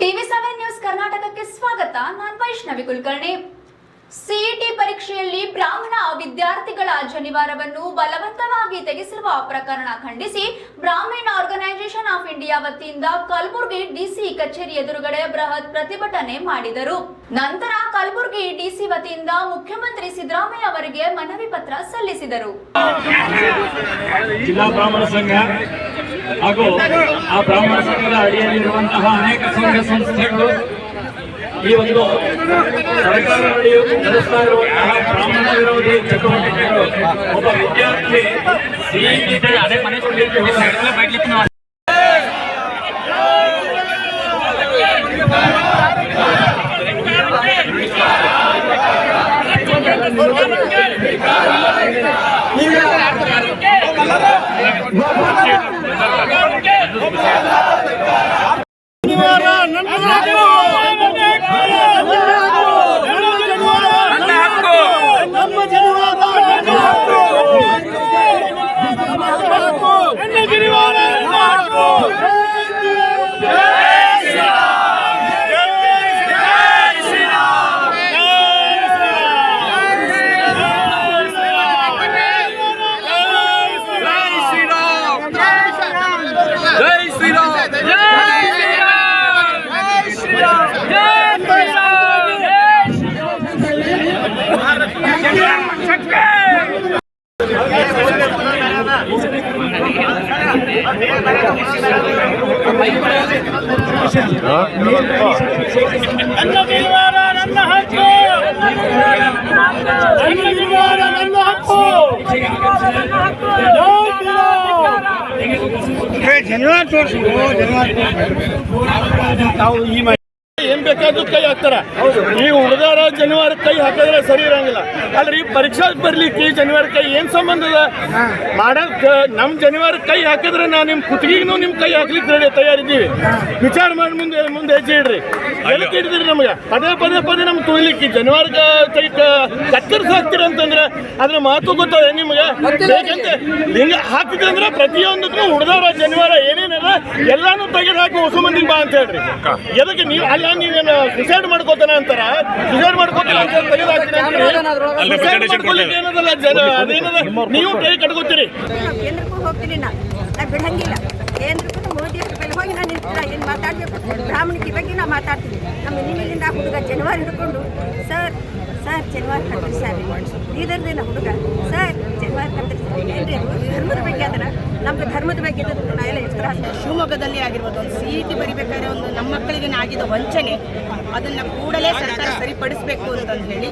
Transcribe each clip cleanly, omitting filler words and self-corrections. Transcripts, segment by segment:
ಟಿವಿ7 news ಕರ್ನಾಟಕಕ್ಕೆ ಸ್ವಾಗತ. ನಾನು ವೈಷ್ಣವಿ ಕುಲಕರ್ಣಿ. ಸಿಇಟಿ ಪರೀಕ್ಷೆಯಲ್ಲಿ ಬ್ರಾಹ್ಮಣ ವಿದ್ಯಾರ್ಥಿಗಳ ಜನಿವಾರವನ್ನು ಬಲವಂತವಾಗಿ ತೆಗೆಸಿರುವ ಪ್ರಕರಣ ಖಂಡಿಸಿ ಬ್ರಾಹ್ಮಣ ಆರ್ಗನೈಸೇಷನ್ ಆಫ್ ಇಂಡಿಯಾ ವತಿಯಿಂದ ಕಲಬುರಗಿ ಡಿಸಿ ಕಚೇರಿ ಎದುರುಗಡೆ ಬೃಹತ್ ಪ್ರತಿಭಟನೆ ಮಾಡಿದರು. ನಂತರ ಕಲಬುರಗಿ ಡಿಸಿ ವತಿಯಿಂದ ಮುಖ್ಯಮಂತ್ರಿ ಸಿದ್ದರಾಮಯ್ಯ ಅವರಿಗೆ ಮನವಿ ಪತ್ರ ಸಲ್ಲಿಸಿದರು. ಜಿಲ್ಲಾ ಬ್ರಾಹ್ಮಣ ಸಂಘ ಹಾಗೂ ಆ ಬ್ರಾಹ್ಮಣ ಸಂಘದ ಅಡಿಯಲ್ಲಿರುವಂತಹ ಅನೇಕ ಸಂಘ ಸಂಸ್ಥೆಗಳು ಈ ಒಂದು ಸರ್ಕಾರ ನಡೆಸ್ತಾ ಇರುವಂತಹ ಬ್ರಾಹ್ಮಣ ವಿರೋಧಿ ಚಟುವಟಿಕೆಗಳು ಒಬ್ಬ ವಿದ್ಯಾರ್ಥಿ ಏನ್ ಬೇಕಾದ್ರೂ ಕೈ ಹಾಕ್ತಾರ. ಈ ಹುಡುಗರ ಜನಿವಾರ ಕೈ ಹಾಕಿದ್ರೆ ಸರಿ ಇರಂಗಿಲ್ಲ. ಅಲ್ರಿ ಪರೀಕ್ಷಾ ಬರ್ಲಿಕ್ಕೆ ಜನಿವಾರ ಕೈ ಏನ್ ಸಂಬಂಧ ಅದ? ಮಾಡಕ್ ನಮ್ ಜನಿವಾರ ಕೈ ಹಾಕಿದ್ರೆ ನಾವು ನಿಮ್ ಕುತ್ತಿಗೆಗೂ ನಿಮ್ ಕೈ ಹಾಕ್ಲಿಕ್ಕೆ ತಯಾರಿದ್ದೀವಿ. ವಿಚಾರ ಮಾಡಿ ಮುಂದೆ ಹೆಜ್ಜೆ ಇಡ್ರಿ. ಎದಕ್ಕೆ ಹಿಡಿದ್ರಿ ನಮ್ಗೆ ಪದೇ ನಮ್ಗೆ ತುಳಿಲಿಕ್ಕೆ ಜನಿವಾರ ಕೈ ಕತ್ತರಿಸಿ ಹಾಕ್ತೀರ ಅಂತಂದ್ರೆ ಅದ್ರ ಮಾತು ಗೊತ್ತದ ನಿಮ್ಗೆ? ಬೇಕಂತೆ ಹಿಂಗ ಹಾಕಿದ್ರೆ ಪ್ರತಿಯೊಂದಕ್ಕೂ ಹುಡುಗರ ಜನಿವಾರ ಏನೇನದ ಎಲ್ಲಾನು ತೆಗೆದು ಹಾಕಿ ಹೊಸ ಮಂದಿಗೆ ಬಾ ಅಂತ ಹೇಳ್ರಿ. ಎದಕ್ಕೆ ನೀವು ಅಲ್ಲ ನೀವೇನು ಸುಸೈಡ್ ಮಾಡ್ಕೋತಾನೆ ಅಂತಾರ? ಸುಸೈಡ್ ಮಾಡ್ಕೋತಾನೆ ಅಂತ ತೆಗೆದು ಹಾಕ್ತೀನಿ ಏನದಲ್ಲ ಜನ ಅದೇನದ ನೀವು ಕೈ ಕಟ್ಕೋತೀರಿ. ಕೇಂದ್ರಕ್ಕೂ ಹೋಗ್ತೀನಿ ನಾನು ಬಿಡಂಗಿಲ್ಲ. ಕೇಂದ್ರಕ್ಕೂ ಮೋದಿ ಹೋಗಿ ನಾನು ಏನು ಮಾತಾಡಬೇಕು ಬ್ರಾಹ್ಮಣಿಕೆ ಬಗ್ಗೆ ನಾವು ಮಾತಾಡ್ತೀವಿ. ನಮ್ಮ ನಿನ್ನೆಯಿಂದ ಹುಡುಗ ಜನಿವಾರ ಹಿಡ್ಕೊಂಡು ಸರ್ ಜನಿವಾರ ಕತ್ತರಿಸ್ಯಾರ ಬೀದರ್ದೇನ ಹುಡುಗ ಸರ್ ಜನಿವಾರ ಕತ್ತರಿಸ್ಯಾರ ಏನ್ರಿ ಧರ್ಮದ ಬಗ್ಗೆ ಅದರ ನಮ್ಗೆ ಧರ್ಮದ ಬಗ್ಗೆ ನಾ ಎಲ್ಲ ಎಷ್ಟರ ಶಿವಮೊಗ್ಗದಲ್ಲಿ ಆಗಿರ್ಬೋದು ಒಂದು ಸಿಇಟಿ ಬರಿಬೇಕಾದ್ರೆ ಒಂದು ನಮ್ಮ ಮಕ್ಕಳಿಗೆ ಆಗಿದ ವಂಚನೆ ಅದನ್ನು ಕೂಡಲೇ ಸರ್ಕಾರ ಸರಿಪಡಿಸಬೇಕು ಅಂತಂದು ಹೇಳಿ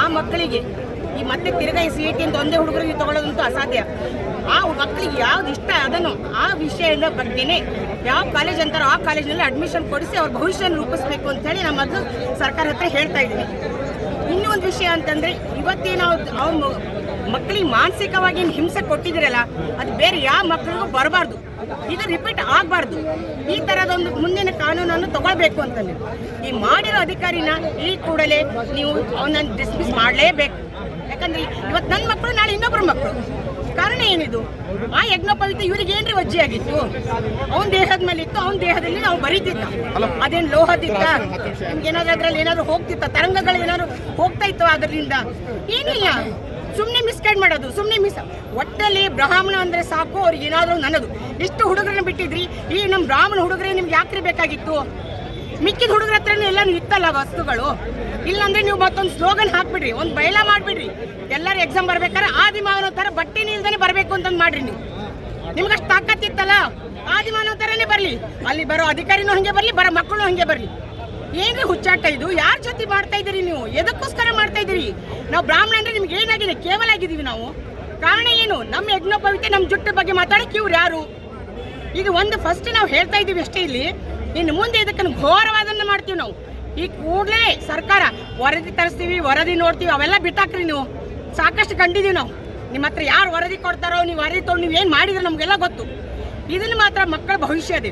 ಆ ಮಕ್ಕಳಿಗೆ ಈ ಮತ್ತೆ ತಿರ್ಗಾ ಈ ಸಿಇಟಿ ಅಂತ ಒಂದೇ ಹುಡುಗರಿಗೆ ತಗೊಳ್ಳೋದಂತೂ ಅಸಾಧ್ಯ. ಆ ಮಕ್ಕಳಿಗೆ ಯಾವ್ದು ಇಷ್ಟ ಅದನ್ನು ಆ ವಿಷಯದ ಬಗ್ಗೆನೇ ಯಾವ ಕಾಲೇಜ್ ಅಂತಾರೋ ಆ ಕಾಲೇಜಿನಲ್ಲಿ ಅಡ್ಮಿಷನ್ ಕೊಡಿಸಿ ಅವ್ರ ಭವಿಷ್ಯನ ರೂಪಿಸಬೇಕು ಅಂತ ಹೇಳಿ ನಮ್ಮ ಮೊದಲು ಸರ್ಕಾರ ಹತ್ರ ಹೇಳ್ತಾ ಇದ್ದೀವಿ. ಇನ್ನೂ ಒಂದು ವಿಷಯ ಅಂತಂದರೆ ಇವತ್ತೇನು ಅವ್ರ ಮಕ್ಕಳಿಗೆ ಮಾನಸಿಕವಾಗಿ ಹಿಂಸೆ ಕೊಟ್ಟಿದ್ದೀರಲ್ಲ ಅದು ಬೇರೆ ಯಾವ ಮಕ್ಕಳಿಗೂ ಬರಬಾರ್ದು. ಇದು ರಿಪೀಟ್ ಆಗಬಾರ್ದು. ಈ ಥರದೊಂದು ಮುಂದಿನ ಕಾನೂನನ್ನು ತಗೊಳ್ಬೇಕು ಅಂತಂದ್ರೆ ಈ ಮಾಡಿರೋ ಅಧಿಕಾರಿನ ಈ ಕೂಡಲೇ ನೀವು ಅವನನ್ನು ಡಿಸ್ಮಿಸ್ ಮಾಡಲೇಬೇಕು. ಯಾಕಂದ್ರೆ ಇವತ್ತು ನನ್ನ ಮಕ್ಕಳು ನಾಳೆ ಇನ್ನೊಬ್ಬರ ಮಕ್ಕಳು. ಕಾರಣ ಏನಿದು? ಆ ಯಜ್ಞೋಪವಿತ ಇವ್ರಿಗೆ ಏನ್ರಿ ವಜ್ಜೆ ಆಗಿತ್ತು? ಅವನ ದೇಹದ ಮೇಲೆ ಇತ್ತು, ಅವನ ದೇಹದಲ್ಲಿ ನಾವು ಬರೀತಿದ್ದ. ಅದೇನು ಲೋಹದಿತ್ತ? ನಿಮ್ಗೆ ಏನಾದ್ರು ಅದ್ರಲ್ಲಿ ಏನಾದ್ರು ಹೋಗ್ತಿತ್ತ? ತರಂಗಗಳು ಏನಾದ್ರು ಹೋಗ್ತಾ ಇತ್ತು ಅದರಿಂದ? ಏನಿಲ್ಲ. ಸುಮ್ಮನೆ ಮಿಸ್ಗೈಡ್ ಮಾಡೋದು, ಒಟ್ಟಲ್ಲಿ ಬ್ರಾಹ್ಮಣ ಅಂದ್ರೆ ಸಾಕು ಅವ್ರಿಗೆ ಏನಾದ್ರು ನನ್ನದು. ಇಷ್ಟು ಹುಡುಗರನ್ನ ಬಿಟ್ಟಿದ್ರಿ, ಈ ನಮ್ಮ ಬ್ರಾಹ್ಮಣ ಹುಡುಗರೇ ನಿಮ್ಗೆ ಯಾಕ್ರಿ ಬೇಕಾಗಿತ್ತು? ಮಿಕ್ಕಿದ ಹುಡುಗರ ಹತ್ರನೂ ಎಲ್ಲಾನು ಇತ್ತಲ್ಲ ವಸ್ತುಗಳು. ಇಲ್ಲಾಂದ್ರೆ ನೀವು ಮತ್ತೊಂದು ಸ್ಲೋಗನ್ ಹಾಕ್ಬಿಡ್ರಿ, ಒಂದು ಬಯಲ ಮಾಡ್ಬಿಡ್ರಿ. ಎಲ್ಲರೂ ಎಕ್ಸಾಮ್ ಬರ್ಬೇಕಾದ್ರೆ ಆದಿಮಾನವ ತರ ಬಟ್ಟೆ ನಿಲ್ದಾನೆ ಬರ್ಬೇಕು ಅಂತಂದು ಮಾಡ್ರಿ. ನಿಮ್ಗಷ್ಟು ತಾಕತ್ತಿತ್ತಲ್ಲ, ಆದಿಮಾನವ ತರನೇ ಬರ್ಲಿ. ಅಲ್ಲಿ ಬರೋ ಅಧಿಕಾರಿನೂ ಹಂಗೆ ಬರ್ಲಿ, ಬರೋ ಮಕ್ಕಳು ಹಂಗೆ ಬರ್ಲಿ. ಏನ್ರಿ ಹುಚ್ಚಾಟ ಇದು? ಯಾರ ಜೊತೆ ಮಾಡ್ತಾ ಇದ್ದೀರಿ ನೀವು? ಎದಕ್ಕೋಸ್ಕರ ಮಾಡ್ತಾ ಇದ್ದೀರಿ? ನಾವು ಬ್ರಾಹ್ಮಣ ಅಂದ್ರೆ ನಿಮ್ಗೆ ಏನಾಗಿದೆ? ಕೇವಲ ಆಗಿದ್ದೀವಿ ನಾವು. ಕಾರಣ ಏನು? ನಮ್ಮ ಯಜ್ಞೋಪವಿತೆ ನಮ್ಮ ಜುಟ್ಟು ಬಗ್ಗೆ ಮಾತಾಡಕ್ಕೆ ಇವ್ರು ಯಾರು? ಇದು ಒಂದು ಫಸ್ಟ್ ನಾವು ಹೇಳ್ತಾ ಇದ್ದೀವಿ ಅಷ್ಟೇ. ಇಲ್ಲಿ ಇನ್ನು ಮುಂದೆ ಇದಕ್ಕೆ ಘೋರವಾದನ್ನ ಮಾಡ್ತೀವಿ ನಾವು. ಈ ಕೂಡಲೇ ಸರ್ಕಾರ ವರದಿ ತರಿಸ್ತೀವಿ, ವರದಿ ನೋಡ್ತೀವಿ, ಅವೆಲ್ಲ ಬಿಟ್ಟಾಕ್ರಿ ನೀವು. ಸಾಕಷ್ಟು ಕಂಡಿದ್ದೀವಿ ನಾವು. ನಿಮ್ಮ ಹತ್ರ ಯಾರು ವರದಿ ಕೊಡ್ತಾರೋ ನೀವು ವರದಿ ತೊಗೊಂಡು ನೀವು ಏನು ಮಾಡಿದ್ರೆ ನಮಗೆಲ್ಲ ಗೊತ್ತು. ಇದನ್ನು ಮಾತ್ರ ಮಕ್ಕಳ ಭವಿಷ್ಯ ಇದೆ.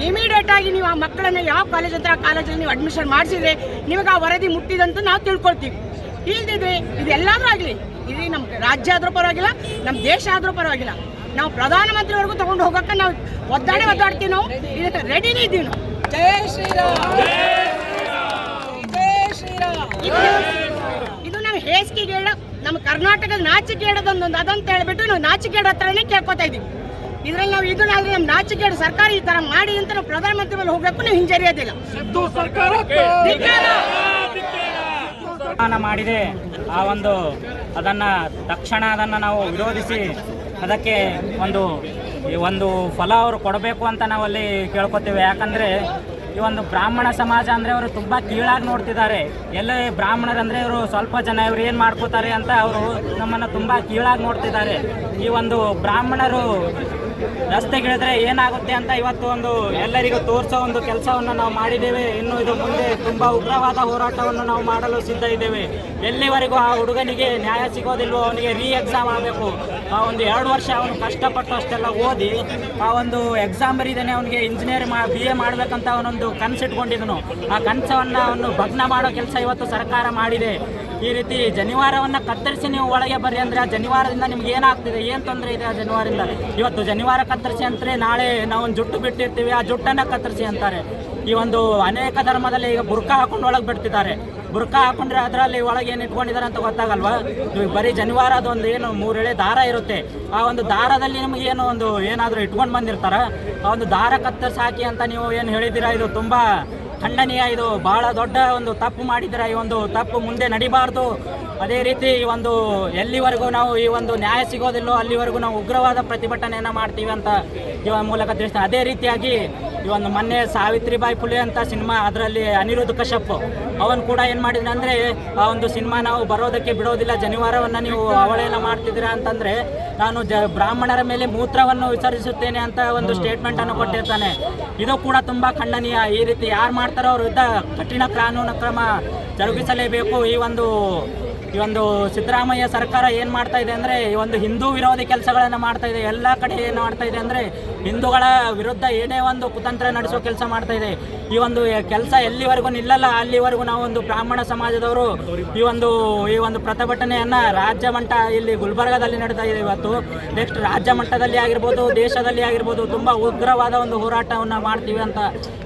ಇಮಿಡಿಯೇಟ್ ಆಗಿ ನೀವು ಆ ಮಕ್ಕಳನ್ನ ಯಾವ ಕಾಲೇಜ್ ಅಂತ ಆ ಕಾಲೇಜಲ್ಲಿ ನೀವು ಅಡ್ಮಿಷನ್ ಮಾಡಿಸಿದ್ರೆ ನಿಮಗೆ ಆ ವರದಿ ಮುಟ್ಟಿದಂತ ನಾವು ತಿಳ್ಕೊಳ್ತೀವಿ. ಇಲ್ದಿದ್ರೆ ಇದೆಲ್ಲಾದ್ರೂ ಆಗಲಿ, ಇದು ನಮ್ಮ ರಾಜ್ಯ ಆದ್ರೂ ಪರವಾಗಿಲ್ಲ, ನಮ್ಮ ದೇಶ ಆದ್ರೂ ಪರವಾಗಿಲ್ಲ, ನಾವು ಪ್ರಧಾನಮಂತ್ರಿವರೆಗೂ ತಗೊಂಡು ಹೋಗೋಕೆ ನಾವು ಒದ್ದಾಡ್ತೀವಿ. ನಾವು ಇದಕ್ಕೆ ರೆಡಿನೇ ಇದ್ದೀವಿ ನಾವು. ಜೈ ಶ್ರೀರಾಮ್ ಜೈ ಶ್ರೀರಾಮ್. ಇದು ನಾವು ಹೇಸಿಗೆ ಹೇಳ ನಮ್ಮ ಕರ್ನಾಟಕದ ನಾಚಿಕೆ ಹೇಳೋದೊಂದು ಅದಂತ ಹೇಳ್ಬಿಟ್ಟು ನಾವು ನಾಚಿಕೆ ಹೇಳೋ ಹತ್ರನೇ ಕೇಳ್ಕೊತಾ ಇದೀವಿ. ಇದ್ರಲ್ಲಿ ನಾವು ಇದನ್ನಾದ್ರೆ ನಮ್ಮ ನಾಚಿಕೆ ಹೇಳಿ ಸರ್ಕಾರ ಈ ತರ ಮಾಡಿ ಅಂತ ನಾವು ಪ್ರಧಾನಮಂತ್ರಿ ಮೇಲೆ ಹೋಗ್ಬೇಕು, ನಾವು ಹಿಂಜರಿಯೋದಿಲ್ಲ. ಮಾಡಿದೆ ಆ ಒಂದು ತಕ್ಷಣ ಅದನ್ನು ನಾವು ವಿರೋಧಿಸಿ ಅದಕ್ಕೆ ಒಂದು ಫಲ ಅವರು ಕೊಡಬೇಕು ಅಂತ ನಾವು ಅಲ್ಲಿ ಕೇಳ್ಕೊತೀವಿ. ಯಾಕಂದರೆ ಈ ಒಂದು ಬ್ರಾಹ್ಮಣ ಸಮಾಜ ಅಂದರೆ ಅವರು ತುಂಬ ಕೀಳಾಗಿ ನೋಡ್ತಿದ್ದಾರೆ. ಎಲ್ಲೇ ಬ್ರಾಹ್ಮಣರಂದರೆ ಇವರು ಸ್ವಲ್ಪ ಜನ ಇವರು ಏನು ಮಾಡ್ಕೋತಾರೆ ಅಂತ ಅವರು ನಮ್ಮನ್ನು ತುಂಬ ಕೀಳಾಗಿ ನೋಡ್ತಿದ್ದಾರೆ. ಈ ಒಂದು ಬ್ರಾಹ್ಮಣರು ರಸ್ತೆಗಿಳಿದ್ರೆ ಏನಾಗುತ್ತೆ ಅಂತ ಇವತ್ತು ಎಲ್ಲರಿಗೂ ತೋರಿಸೋ ಒಂದು ಕೆಲಸವನ್ನು ನಾವು ಮಾಡಿದ್ದೇವೆ. ಇನ್ನು ಇದು ಮುಂದೆ ತುಂಬ ಉಗ್ರವಾದ ಹೋರಾಟವನ್ನು ನಾವು ಮಾಡಲು ಸಿದ್ಧ ಇದ್ದೇವೆ. ಎಲ್ಲಿವರೆಗೂ ಆ ಹುಡುಗನಿಗೆ ನ್ಯಾಯ ಸಿಗೋದಿಲ್ವೋ ಅವನಿಗೆ ಎಕ್ಸಾಮ್ ಆಗಬೇಕು. ಆ 2 ವರ್ಷ ಅವನು ಕಷ್ಟಪಟ್ಟು ಅಷ್ಟೆಲ್ಲ ಓದಿ ಆ ಎಕ್ಸಾಮ್ ಬರೀದೇನೆ ಅವನಿಗೆ ಇಂಜಿನಿಯರಿಂಗ್ BA ಮಾಡಬೇಕಂತ ಅವನೊಂದು ಕನಸಿಟ್ಕೊಂಡಿದ್ದನು. ಆ ಕನಸವನ್ನು ಅವನು ಭಗ್ನ ಮಾಡೋ ಕೆಲಸ ಇವತ್ತು ಸರ್ಕಾರ ಮಾಡಿದೆ. ಈ ರೀತಿ ಜನಿವಾರವನ್ನು ಕತ್ತರಿಸಿ ನೀವು ಒಳಗೆ ಬರ್ರಿ ಅಂದರೆ ಆ ಜನಿವಾರದಿಂದ ನಿಮ್ಗೆ ಏನಾಗ್ತಿದೆ, ಏನು ತೊಂದರೆ ಇದೆ ಆ ಜನಿವಾರದಿಂದ? ಇವತ್ತು ಜನಿವಾರ ಕತ್ತರಿಸಿ ಅಂತಾರೆ, ನಾಳೆ ನಾವು ಒಂದು ಜುಟ್ಟು ಬಿಟ್ಟಿರ್ತೀವಿ, ಆ ಜುಟ್ಟನ್ನು ಕತ್ತರಿಸಿ ಅಂತಾರೆ. ಈ ಅನೇಕ ಧರ್ಮದಲ್ಲಿ ಈಗ ಬುರ್ಕಾ ಹಾಕೊಂಡು ಒಳಗೆ ಬಿಡ್ತಿದ್ದಾರೆ. ಬುರ್ಕಾ ಹಾಕೊಂಡ್ರೆ ಅದರಲ್ಲಿ ಒಳಗೆ ಏನು ಇಟ್ಕೊಂಡಿದ್ದಾರೆ ಅಂತ ಗೊತ್ತಾಗಲ್ವಾ? ಬರೀ ಜನಿವಾರ ಅದೊಂದು ಏನು 3 ಎಳೆ ದಾರ ಇರುತ್ತೆ. ಆ ದಾರದಲ್ಲಿ ನಿಮಗೆ ಏನಾದರೂ ಇಟ್ಕೊಂಡು ಬಂದಿರ್ತಾರ. ಆ ದಾರ ಕತ್ತರಿಸಿ ಹಾಕಿ ಅಂತ ನೀವು ಏನು ಹೇಳಿದ್ದೀರಾ, ಇದು ತುಂಬ ಖಂಡನೀಯ. ಇದು ಬಹಳ ದೊಡ್ಡ ತಪ್ಪು ಮಾಡಿದ್ದೀರಾ. ಈ ತಪ್ಪು ಮುಂದೆ ನಡಿಬಾರ್ದು. ಅದೇ ರೀತಿ ಎಲ್ಲಿವರೆಗೂ ನಾವು ಈ ನ್ಯಾಯ ಸಿಗೋದಿಲ್ಲೋ ಅಲ್ಲಿವರೆಗೂ ನಾವು ಉಗ್ರವಾದ ಪ್ರತಿಭಟನೆಯನ್ನು ಮಾಡ್ತೀವಿ ಅಂತ ಮೂಲಕ ತಿಳಿಸ್ತಾರೆ. ಅದೇ ರೀತಿಯಾಗಿ ಮೊನ್ನೆ ಸಾವಿತ್ರಿಬಾಯಿ ಫುಲೆ ಅಂತ ಸಿನಿಮಾ, ಅದರಲ್ಲಿ ಅನಿರುದ್ಧ ಕಶ್ಯಪ್ ಅವನು ಕೂಡ ಏನು ಮಾಡಿದ್ರೆ ಅಂದರೆ ಆ ಸಿನಿಮಾ ನಾವು ಬರೋದಕ್ಕೆ ಬಿಡೋದಿಲ್ಲ, ಜನಿವಾರವನ್ನು ನೀವು ಅವಳೇನ ಮಾಡ್ತಿದ್ದೀರಾ ಅಂತಂದರೆ ನಾನು ಬ್ರಾಹ್ಮಣರ ಮೇಲೆ ಮೂತ್ರವನ್ನು ವಿಸರ್ಜಿಸುತ್ತೇನೆ ಅಂತ ಸ್ಟೇಟ್ಮೆಂಟನ್ನು ಕೊಟ್ಟಿರ್ತಾನೆ. ಇದು ಕೂಡ ತುಂಬ ಖಂಡನೀಯ. ಈ ರೀತಿ ಯಾರು ಮಾಡ್ತಾರೋ ಅವ್ರ ವಿರುದ್ಧ ಕಠಿಣ ಕಾನೂನು ಕ್ರಮ ಜರುಗಿಸಲೇಬೇಕು. ಈ ಸಿದ್ದರಾಮಯ್ಯ ಸರ್ಕಾರ ಏನು ಮಾಡ್ತಾ ಇದೆ ಅಂದರೆ ಹಿಂದೂ ವಿರೋಧಿ ಕೆಲಸಗಳನ್ನು ಮಾಡ್ತಾ ಇದೆ. ಎಲ್ಲ ಕಡೆ ಏನು ಮಾಡ್ತಾ ಇದೆ ಅಂದರೆ ಹಿಂದೂಗಳ ವಿರುದ್ಧ ಏನೇ ಕುತಂತ್ರ ನಡೆಸೋ ಕೆಲಸ ಮಾಡ್ತಾ ಇದೆ. ಈ ಕೆಲಸ ಎಲ್ಲಿವರೆಗೂ ನಿಲ್ಲಲ್ಲ ಅಲ್ಲಿವರೆಗೂ ನಾವು ಬ್ರಾಹ್ಮಣ ಸಮಾಜದವರು ಈ ಪ್ರತಿಭಟನೆಯನ್ನು ರಾಜ್ಯ ಮಟ್ಟ ಇಲ್ಲಿ ಗುಲ್ಬರ್ಗಾದಲ್ಲಿ ನಡೀತಾ ಇದೆ. ಇವತ್ತು ನೆಕ್ಸ್ಟ್ ರಾಜ್ಯ ಮಟ್ಟದಲ್ಲಿ ಆಗಿರ್ಬೋದು, ದೇಶದಲ್ಲಿ ಆಗಿರ್ಬೋದು ತುಂಬ ಉಗ್ರವಾದ ಹೋರಾಟವನ್ನು ಮಾಡ್ತೀವಿ ಅಂತ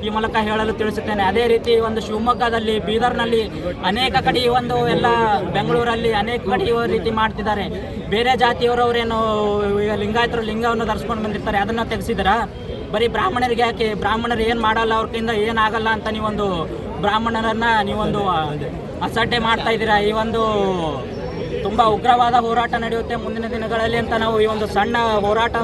ಈ ಮೂಲಕ ಹೇಳಲು ತಿಳಿಸುತ್ತೇನೆ. ಅದೇ ರೀತಿ ಶಿವಮೊಗ್ಗದಲ್ಲಿ, ಬೀದರ್ನಲ್ಲಿ ಅನೇಕ ಕಡೆ ಎಲ್ಲ ಬೆಂಗಳೂರಲ್ಲಿ ಅನೇಕ ಕಡೆ ಈ ರೀತಿ ಮಾಡ್ತಿದ್ದಾರೆ. ಬೇರೆ ಜಾತಿಯವರವರೇನು ಲಿಂಗಾಯತರು ಲಿಂಗವನ್ನು ಧರಿಸ್ಕೊಂಡು ಬಂದಿರ್ತಾರೆ, ಅದನ್ನು ತೆಗೆಸಿದಾರ. ಬರೀ ಬ್ರಾಹ್ಮಣರಿಗೆ ಯಾಕೆ? ಬ್ರಾಹ್ಮಣರು ಏನು ಮಾಡಲ್ಲ, ಅವ್ರ ಕೈಯಿಂದ ಏನಾಗಲ್ಲ ಅಂತ ಬ್ರಾಹ್ಮಣರನ್ನು ಅಸಡ್ಡೆ ಮಾಡ್ತಾ ಇದ್ದೀರಾ. ಈ ತುಂಬ ಉಗ್ರವಾದ ಹೋರಾಟ ನಡೆಯುತ್ತೆ ಮುಂದಿನ ದಿನಗಳಲ್ಲಿ ಅಂತ ನಾವು ಈ ಸಣ್ಣ ಹೋರಾಟ